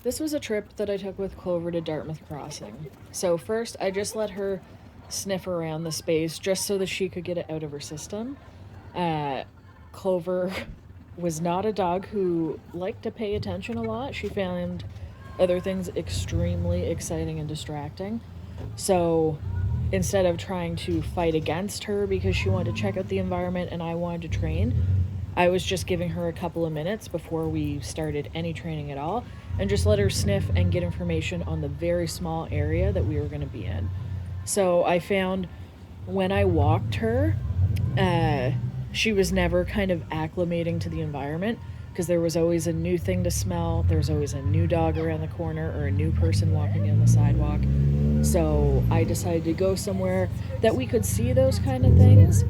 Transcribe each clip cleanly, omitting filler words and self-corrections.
This was a trip that I took with Clover to Dartmouth Crossing. So, first, I just let her sniff around the space just so that she could get it out of her system. Uh, Clover was not a dog who liked to pay attention a lot. She found other things extremely exciting and distracting. So, instead of trying to fight against her because she wanted to check out the environment and I wanted to train, I was just giving her a couple of minutes before we started any training at all and just let her sniff and get information on the very small area that we were going to be in. So I found when I walked her, uh, she was never kind of acclimating to the environment because there was always a new thing to smell. There was always a new dog around the corner or a new person walking down the sidewalk. So I decided to go somewhere that we could see those kind of things,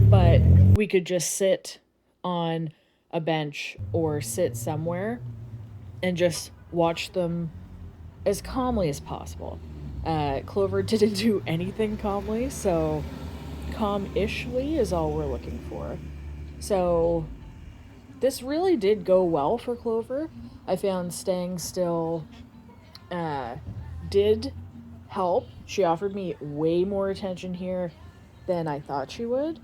but we could just sit on a bench or sit somewhere and just watch them as calmly as possible. Clover didn't do anything calmly, so calm-ishly is all we're looking for. So this really did go well for Clover. I found staying still uh, did help. She offered me way more attention here than I thought she would.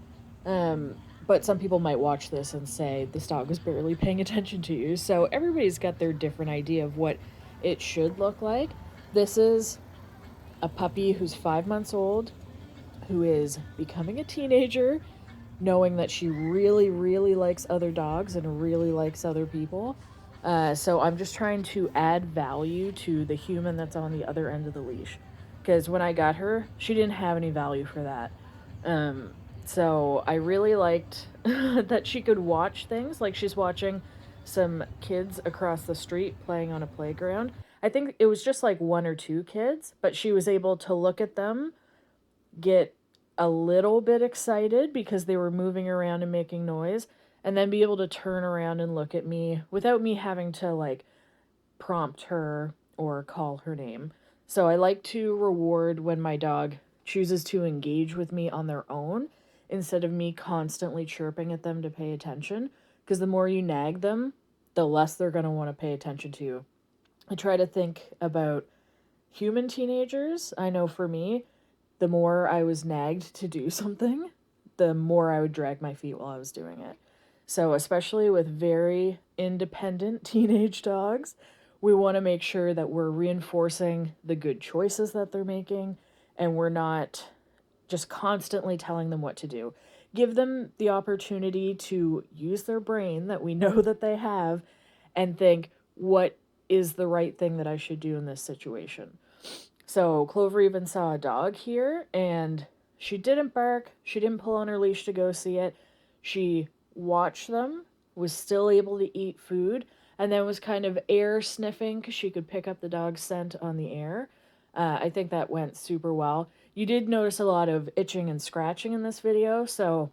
Um, but some people might watch this and say this dog was barely paying attention to you. So everybody's got their different idea of what it should look like. This is a puppy who's 5 months old, who is becoming a teenager, knowing that she really, really likes other dogs and really likes other people. So I'm just trying to add value to the human that's on the other end of the leash. Because when I got her, she didn't have any value for that. Um, so I really liked that she could watch things. Like she's watching some kids across the street playing on a playground. I think it was just like one or two kids, but she was able to look at them, get a little bit excited because they were moving around and making noise, and then be able to turn around and look at me without me having to like prompt her or call her name. So I like to reward when my dog chooses to engage with me on their own instead of me constantly chirping at them to pay attention. Because the more you nag them, the less they're going to want to pay attention to you. I try to think about human teenagers. I know for me, the more I was nagged to do something, the more I would drag my feet while I was doing it. So, especially with very independent teenage dogs, we want to make sure that we're reinforcing the good choices that they're making and we're not just constantly telling them what to do. Give them the opportunity to use their brain that we know that they have and think, what is the right thing that I should do in this situation? So Clover even saw a dog here and she didn't bark. She didn't pull on her leash to go see it. She watched them, was still able to eat food, and then was kind of air sniffing because she could pick up the dog's scent on the air. I think that went super well. You did notice a lot of itching and scratching in this video, so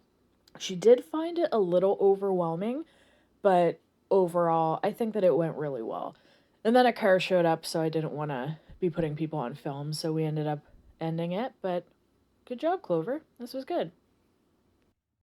she did find it a little overwhelming, but overall, I think that it went really well. And then a car showed up, so I didn't want to be putting people on film, so we ended up ending it. But good job, Clover. This was good.